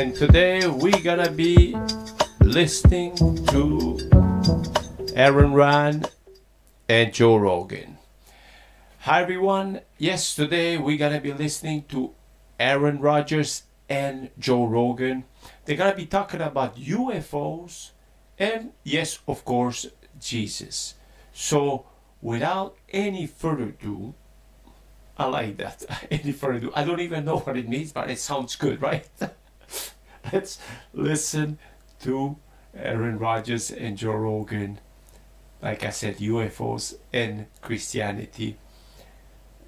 And today we're gonna be listening to Aaron Rand and Joe Rogan. Hi everyone. Yes, today we're gonna be listening to Aaron Rodgers and Joe Rogan. They're gonna be talking about UFOs and, yes, of course, Jesus. So without any further ado, I like that. Any further ado. I don't even know what it means, but it sounds good, right? Let's listen to Aaron Rodgers and Joe Rogan. Like I said, UFOs and Christianity.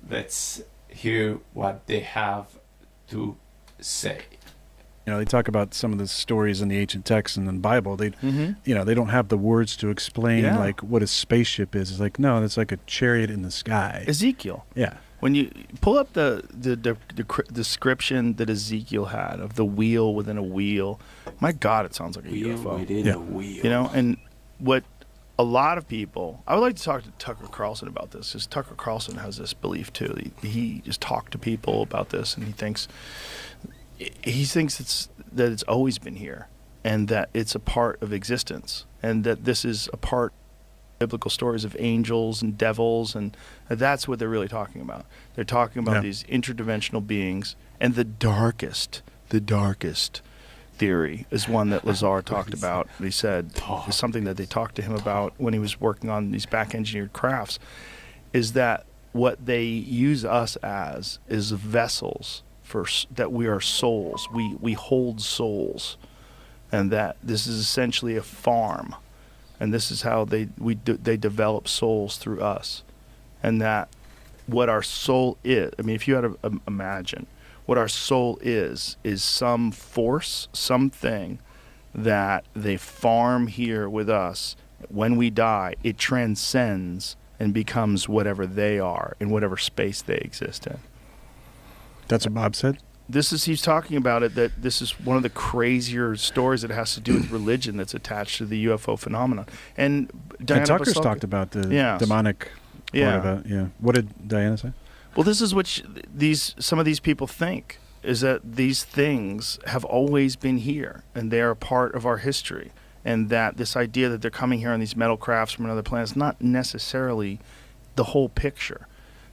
Let's hear what they have to say. You know, they talk about some of the stories in the ancient texts and in the Bible. They, you know, they don't have the words to explain like what a spaceship is. It's like, no, it's like a chariot in the sky. Ezekiel. Yeah. When you pull up the description that Ezekiel had of the wheel within a wheel, my God, it sounds like a UFO. Within a wheel. You know, and what a lot of people, I would like to talk to Tucker Carlson about this, because Tucker Carlson has this belief too. He just talked to people about this, and he thinks that it's always been here, and that it's a part of existence, and that this is a part biblical stories of angels and devils, and that's what they're really talking about. They're talking about these interdimensional beings, and the darkest theory is one that Lazar talked about. He said is something that they talked to him about when he was working on these back engineered crafts, is that what they use us as is vessels for that we are souls. We hold souls, and that this is essentially a farm. And this is how they develop souls through us, and that what our soul is. I mean, if you had to imagine what our soul is some force, something that they farm here with us. When we die, it transcends and becomes whatever they are in whatever space they exist in. That's what Bob said? He's talking about it, that this is one of the crazier stories that has to do with religion that's attached to the UFO phenomenon. And Diana Tucker's talked about the demonic part of it. Yeah. What did Diana say? Well, this is what some of these people think, is that these things have always been here, and they are a part of our history, and that this idea that they're coming here on these metal crafts from another planet is not necessarily the whole picture,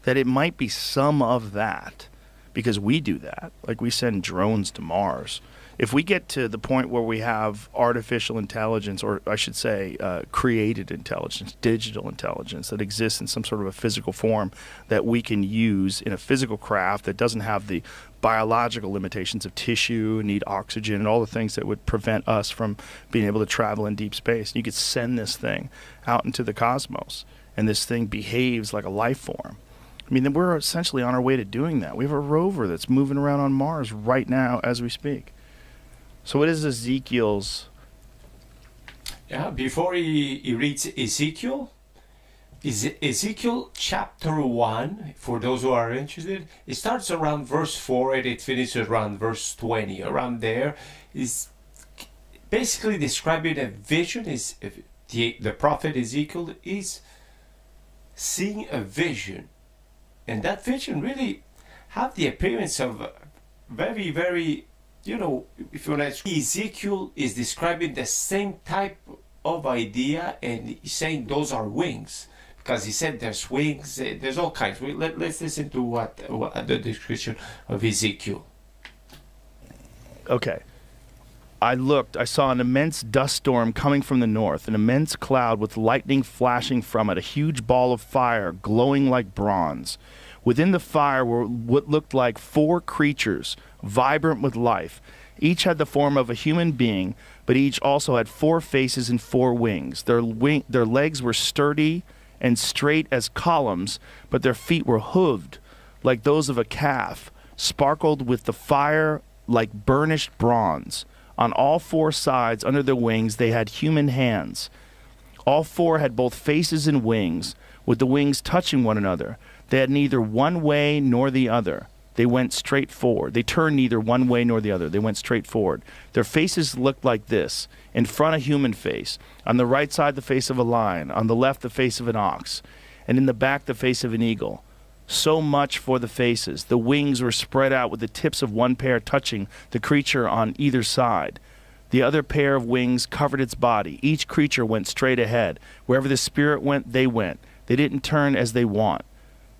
that it might be some of that, because we do that. Like, we send drones to Mars. If we get to the point where we have artificial intelligence, or I should say created intelligence, digital intelligence that exists in some sort of a physical form that we can use in a physical craft that doesn't have the biological limitations of tissue, need oxygen, and all the things that would prevent us from being able to travel in deep space. You could send this thing out into the cosmos, and this thing behaves like a life form. I mean, we're essentially on our way to doing that. We have a rover that's moving around on Mars right now as we speak. So what is Ezekiel's? Yeah, before he reads Ezekiel, Ezekiel chapter 1, for those who are interested, it starts around verse 4 and it finishes around verse 20. Around there is basically describing a vision. The prophet Ezekiel is seeing a vision. And that vision really have the appearance of very, very, you know, if you want to, Ezekiel is describing the same type of idea, and he's saying those are wings, because he said there's wings, there's all kinds. Let's listen to what the description of Ezekiel. Okay. I saw an immense dust storm coming from the north, an immense cloud with lightning flashing from it, a huge ball of fire glowing like bronze. Within the fire were what looked like 4 creatures, vibrant with life. Each had the form of a human being, but each also had 4 faces and 4 wings. Their legs were sturdy and straight as columns, but their feet were hooved like those of a calf, sparkled with the fire like burnished bronze. On all 4 sides under their wings they had human hands. All 4 had both faces and wings, with the wings touching one another. They had neither one way nor the other. They went straight forward. They turned neither one way nor the other. They went straight forward. Their faces looked like this. In front, a human face. On the right side, the face of a lion. On the left, the face of an ox. And in the back, the face of an eagle. So much for the faces. The wings were spread out with the tips of one pair touching the creature on either side. The other pair of wings covered its body. Each creature went straight ahead. Wherever the spirit went, they went. They didn't turn as they want.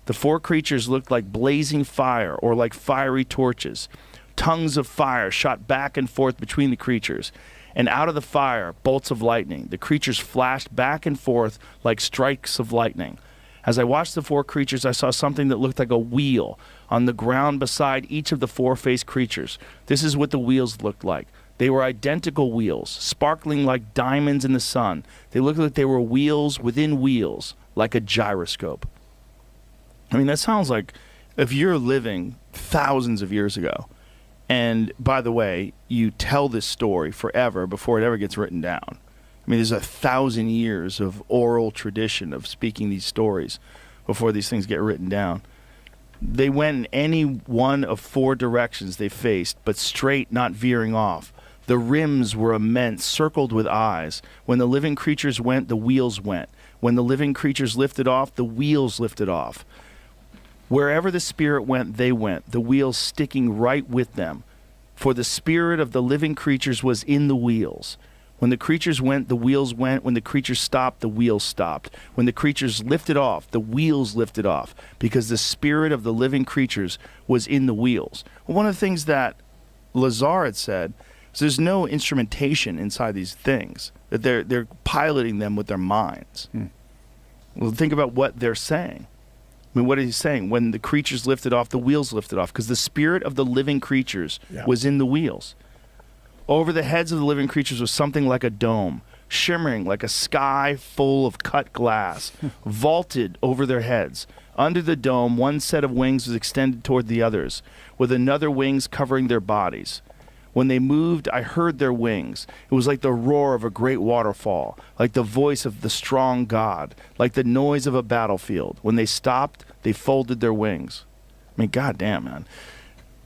The 4 creatures looked like blazing fire or like fiery torches. Tongues of fire shot back and forth between the creatures. And out of the fire, bolts of lightning. The creatures flashed back and forth like strikes of lightning. As I watched the 4 creatures, I saw something that looked like a wheel on the ground beside each of the 4-faced creatures. This is what the wheels looked like. They were identical wheels, sparkling like diamonds in the sun. They looked like they were wheels within wheels, like a gyroscope. I mean, that sounds like if you're living thousands of years ago, and by the way, you tell this story forever before it ever gets written down. I mean, there's 1,000 years of oral tradition of speaking these stories before these things get written down. They went in any one of 4 directions they faced, but straight, not veering off. The rims were immense, circled with eyes. When the living creatures went, the wheels went. When the living creatures lifted off, the wheels lifted off. Wherever the spirit went, they went, the wheels sticking right with them. For the spirit of the living creatures was in the wheels. When the creatures went, the wheels went. When the creatures stopped, the wheels stopped. When the creatures lifted off, the wheels lifted off, because the spirit of the living creatures was in the wheels. Well, one of the things that Lazar had said is there's no instrumentation inside these things, that they're piloting them with their minds. Well, think about what they're saying. I mean, what is he saying? When the creatures lifted off, the wheels lifted off, because the spirit of the living creatures was in the wheels. Over the heads of the living creatures was something like a dome, shimmering like a sky full of cut glass, vaulted over their heads. Under the dome, one set of wings was extended toward the others, with another wings covering their bodies. When they moved, I heard their wings. It was like the roar of a great waterfall, like the voice of the strong God, like the noise of a battlefield. When they stopped, they folded their wings. I mean, goddamn, man.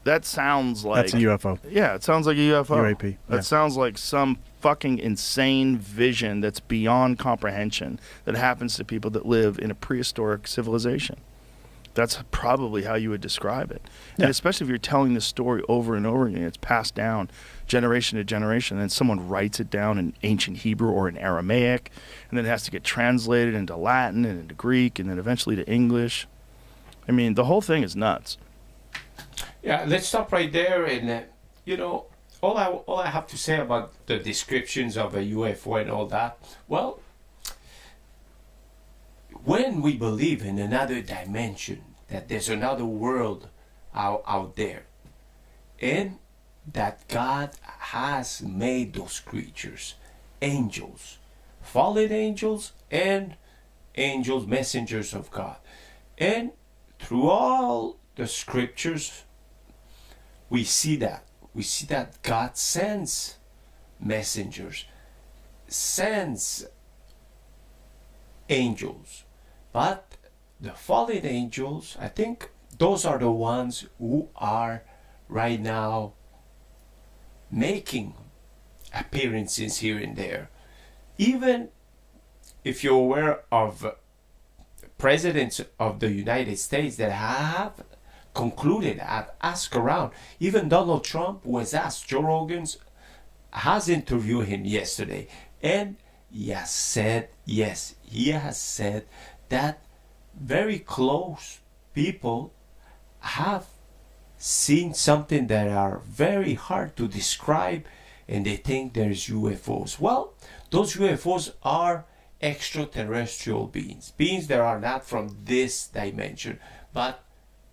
That sounds like... That's a UFO. Yeah, it sounds like a UFO. UAP. That sounds like some fucking insane vision that's beyond comprehension that happens to people that live in a prehistoric civilization. That's probably how you would describe it. Yeah. And especially if you're telling this story over and over again, it's passed down generation to generation, and then someone writes it down in ancient Hebrew or in Aramaic, and then it has to get translated into Latin and into Greek, and then eventually to English. I mean, the whole thing is nuts. Yeah, let's stop right there. And, all I have to say about the descriptions of a UFO and all that, well, when we believe in another dimension, that there's another world out there, and that God has made those creatures, angels, fallen angels, and angels, messengers of God. And through all the scriptures, we see that God sends messengers, sends angels. But the fallen angels, I think those are the ones who are right now making appearances here and there. Even if you're aware of presidents of the United States that have concluded, have asked around, even Donald Trump was asked, Joe Rogan has interviewed him yesterday, and he has said, yes, he has said that very close people have seen something that are very hard to describe, and they think there's UFOs. Well, those UFOs are extraterrestrial beings that are not from this dimension, but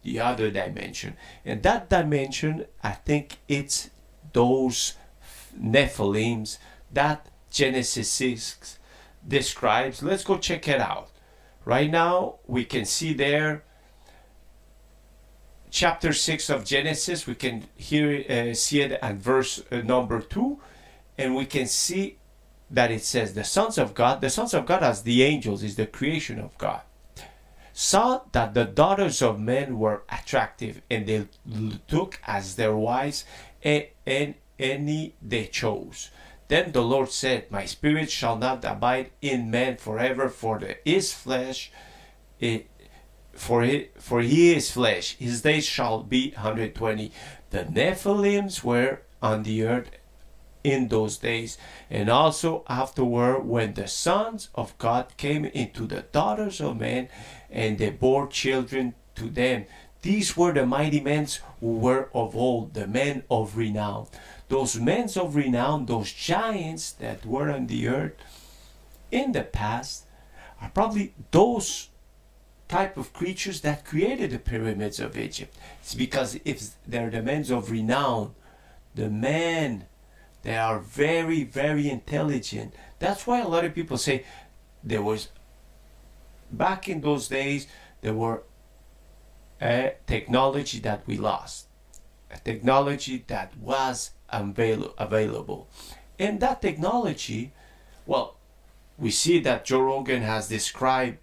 the other dimension. And that dimension, I think it's those Nephilims that Genesis 6 describes. Let's go check it out. Right now, we can see there, chapter 6 of Genesis. We can see it at verse number 2, and we can see that it says the sons of God as the angels, is the creation of God, saw that the daughters of men were attractive, and they took as their wives and any they chose. Then the Lord said, my spirit shall not abide in man forever, for his flesh for he is flesh. His days shall be 120. The Nephilims were on the earth in those days, and also afterward, when the sons of God came into the daughters of men, and they bore children to them. These were the mighty men who were of old, the men of renown. Those men of renown, those giants that were on the earth in the past, are probably those type of creatures that created the pyramids of Egypt. It's because if they're the men of renown, the men, they are very, very intelligent. That's why a lot of people say there was, back in those days, there were a technology that we lost, a technology that was available. And that technology, well, we see that Joe Rogan has described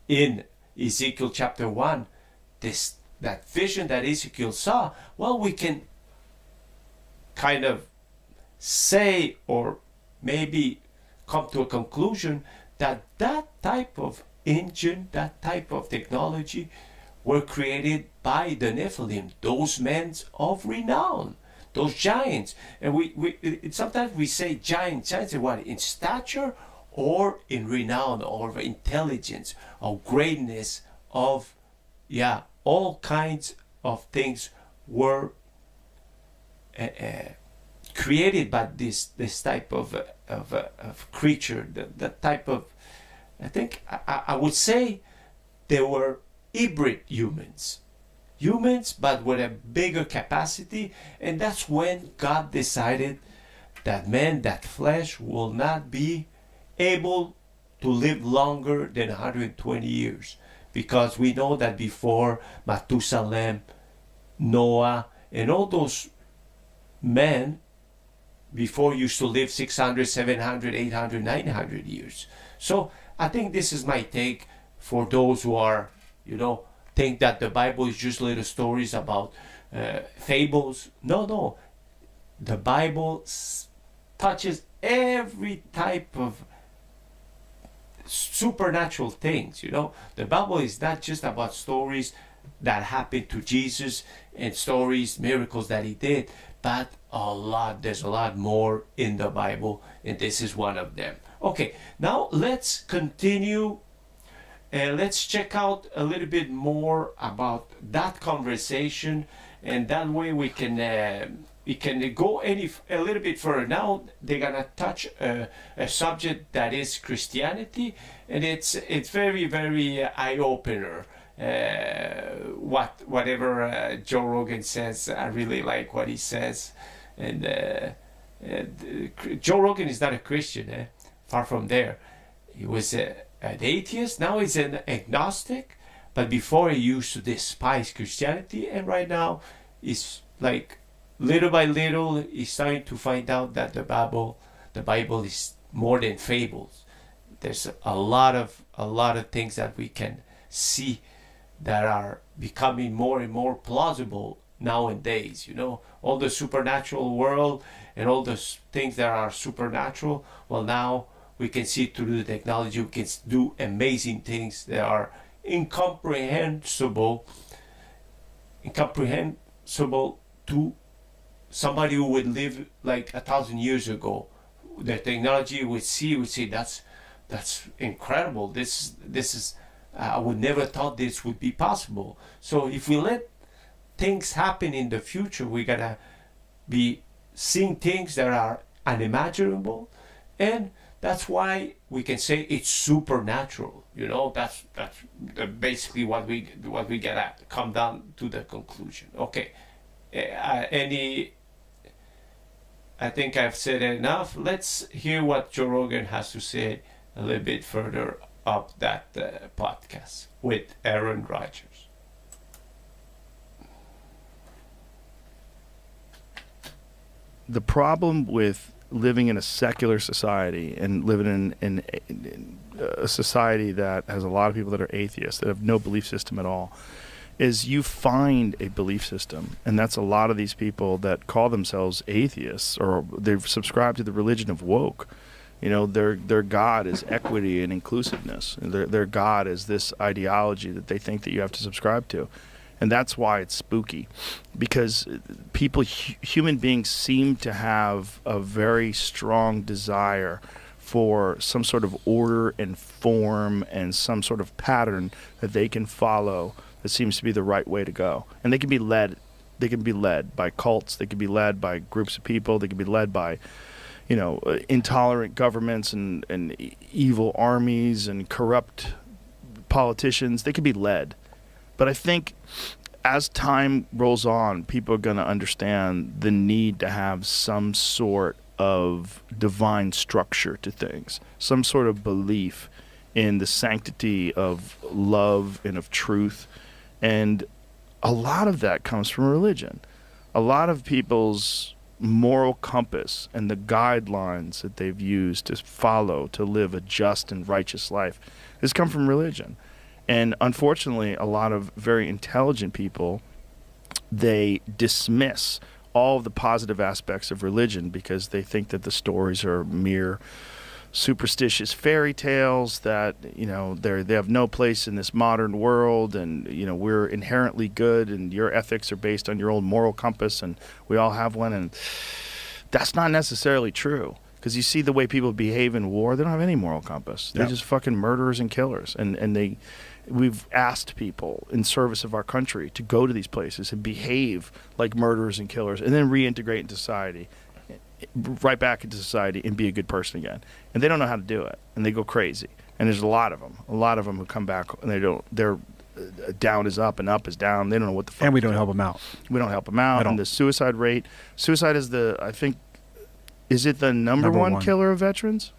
in Ezekiel chapter 1, that vision that Ezekiel saw. Well, we can kind of say, or maybe come to a conclusion, that that type of engine, that type of technology were created by the Nephilim, those men of renown, those giants. And sometimes we say giants are what? In stature or in renown or intelligence or greatness of, all kinds of things were created by this type of creature, the type of, I think I would say they were hybrid humans, but with a bigger capacity. And that's when God decided that that flesh will not be able to live longer than 120 years, because we know that before Methuselah, Noah, and all those men before used to live 600, 700, 800, 900 years. So I think this is my take for those who are, think that the Bible is just little stories about fables. No. The Bible touches every type of supernatural things. The Bible is not just about stories that happened to Jesus and stories, miracles that he did, but there's a lot more in the Bible, and this is one of them. Okay, now let's continue and let's check out a little bit more about that conversation, and that way we can go a little bit further. Now they're gonna touch a subject that is Christianity, and it's very, very eye-opener. Whatever Joe Rogan says, I really like what he says. And Joe Rogan is not a Christian, far from there. He was an atheist, now he's an agnostic, but before he used to despise Christianity, and right now he's like, little by little, he's starting to find out that the Bible is more than fables. There's a lot of things that we can see that are becoming more and more plausible nowadays. All the supernatural world and all the things that are supernatural. Well, now we can see through the technology, we can do amazing things that are incomprehensible to somebody who would live like 1,000 years ago. The technology would say that's incredible. This is I would never thought this would be possible. So if we let things happen in the future, we're gonna be seeing things that are unimaginable, and that's why we can say it's supernatural. That's basically what we gotta come down to the conclusion. Okay, I think I've said enough. Let's hear what Joe Rogan has to say a little bit further up that podcast with Aaron Rodgers. The problem with living in a secular society and living in a society that has a lot of people that are atheists, that have no belief system at all, is you find a belief system. And that's a lot of these people that call themselves atheists, or they've subscribed to the religion of woke. You know, their God is equity and inclusiveness. Their God is this ideology that they think that you have to subscribe to. And that's why it's spooky, because people, human beings seem to have a very strong desire for some sort of order and form and some sort of pattern that they can follow that seems to be the right way to go. And they can be led by cults, they can be led by groups of people, they can be led by, you know, intolerant governments and evil armies and corrupt politicians. They can be led. But I think as time rolls on, people are going to understand the need to have some sort of divine structure to things, some sort of belief in the sanctity of love and of truth. And a lot of that comes from religion. A lot of people's moral compass and the guidelines that they've used to follow to live a just and righteous life has come from religion. And unfortunately, a lot of very intelligent people, they dismiss all of the positive aspects of religion because they think that the stories are mere superstitious fairy tales, that, you know, they have no place in this modern world, and, you know, we're inherently good and your ethics are based on your own moral compass and we all have one. And that's not necessarily true, because you see the way people behave in war. They don't have any moral compass. They're just fucking murderers and killers. And we've asked people in service of our country to go to these places and behave like murderers and killers and then reintegrate into society, right back into society, and be a good person again. And they don't know how to do it, and they go crazy. And there's a lot of them who come back and they're down is up and up is down. They don't know what the fuck. And we don't help them out. We don't help them out. And the suicide rate, suicide is is it the number one killer of veterans?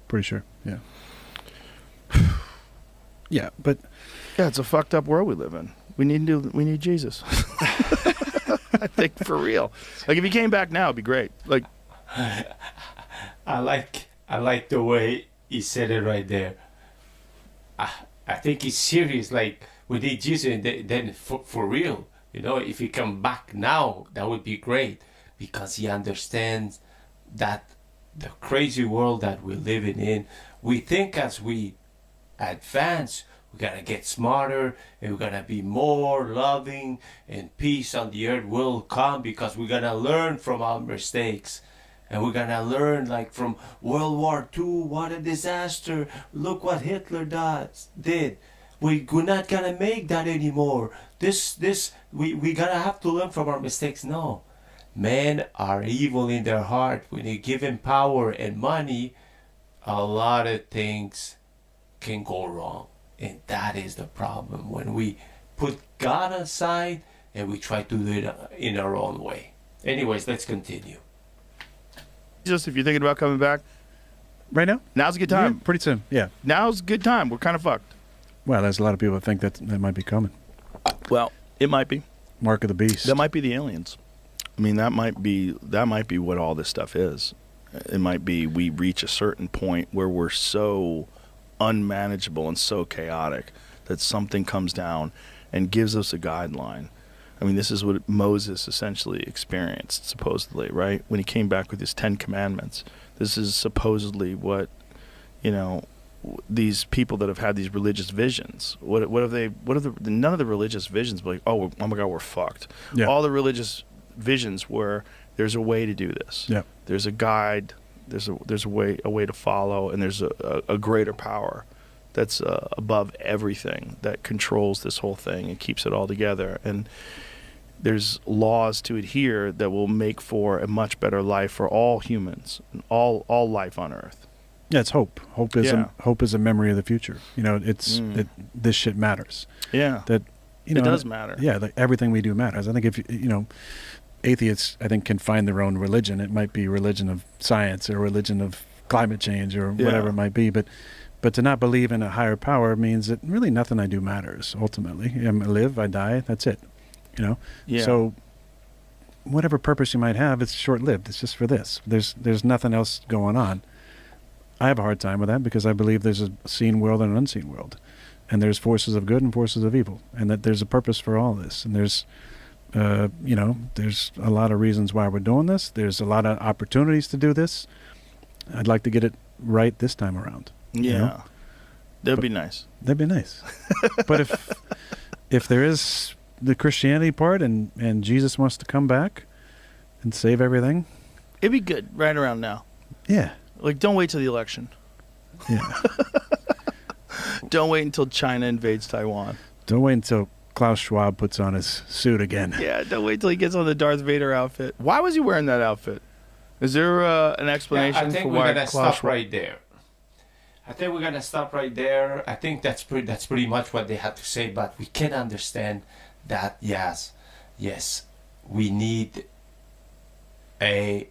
Pretty sure. Yeah. Yeah, but yeah, it's a fucked up world we live in. We need Jesus. I think, for real. Like, if he came back now, it'd be great. Like, I like the way he said it right there. I think he's serious. Like, we need Jesus, and then for real, you know, if he come back now, that would be great, because he understands that the crazy world that we're living in, we think as we advance, we're gonna get smarter and we're gonna be more loving, and peace on the earth will come because we're gonna learn from our mistakes. And we're gonna learn, like, from World War II, what a disaster. Look what Hitler did. We're not gonna make that anymore. We gotta have to learn from our mistakes. No. Men are evil in their heart. When you give him power and money, a lot of things can go wrong. And that is the problem, when we put God aside and we try to do it in our own way. Anyways, let's continue. Jesus, if you're thinking about coming back right now, now's a good time. Yeah, pretty soon. Yeah, now's a good time. We're kind of fucked. Well, there's a lot of people that think that might be coming. Well, it might be. Mark of the beast. That might be the aliens. I mean, that might be what all this stuff is. It might be we reach a certain point where we're so unmanageable and so chaotic that something comes down and gives us a guideline. I mean, this is what Moses essentially experienced, supposedly, right? When he came back with his 10 commandments. This is supposedly what, you know, these people that have had these religious visions, none of the religious visions were like, oh my God, we're fucked. Yeah. All the religious visions were, there's a way to do this. Yeah. There's a guide, there's a way to follow, and there's a greater power that's above everything, that controls this whole thing and keeps it all together. And there's laws to adhere that will make for a much better life for all humans and all life on Earth. Yeah, it's hope. Hope is a memory of the future. You know, this shit matters. Yeah. That, you know, it does matter. Yeah, like everything we do matters. I think if you know, atheists, I think, can find their own religion. It might be religion of science or religion of climate change or whatever it might be, but to not believe in a higher power means that really nothing I do matters. Ultimately, I live, I die. That's it. You know. Yeah. So whatever purpose you might have, it's short-lived. It's just for this. There's nothing else going on. I have a hard time with that because I believe there's a seen world and an unseen world, and there's forces of good and forces of evil, and that there's a purpose for all this. And there's, there's a lot of reasons why we're doing this. There's a lot of opportunities to do this, I'd like to get it right this time around. Yeah. You know? That'd be nice. That'd be nice. But if there is the Christianity part and Jesus wants to come back and save everything, It'd be good right around now. yeah. Like, don't wait till the election. Yeah. Don't wait until China invades Taiwan. Don't wait until Klaus Schwab puts on his suit again. Yeah, don't wait till he gets on the Darth Vader outfit. Why was he wearing that outfit? Is there an explanation I think for we're why gonna Klaus stop right there. I think we're gonna stop right there. I think that's pretty much what they had to say. But we can understand that yes, we need a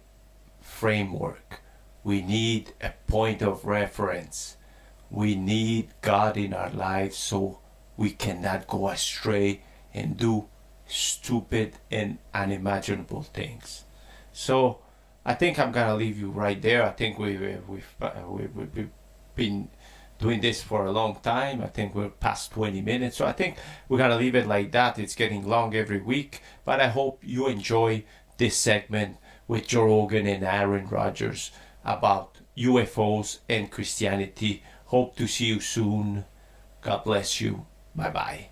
framework. We need a point of reference. We need God in our lives so we cannot go astray and do stupid and unimaginable things. So I think I'm gonna leave you right there. I think we've been doing this for a long time. I think we're past 20 minutes. So I think we're gonna leave it like that. It's getting long every week. But I hope you enjoy this segment with Joe Rogan and Aaron Rodgers about UFOs and Christianity. Hope to see you soon. God bless you. Bye-bye.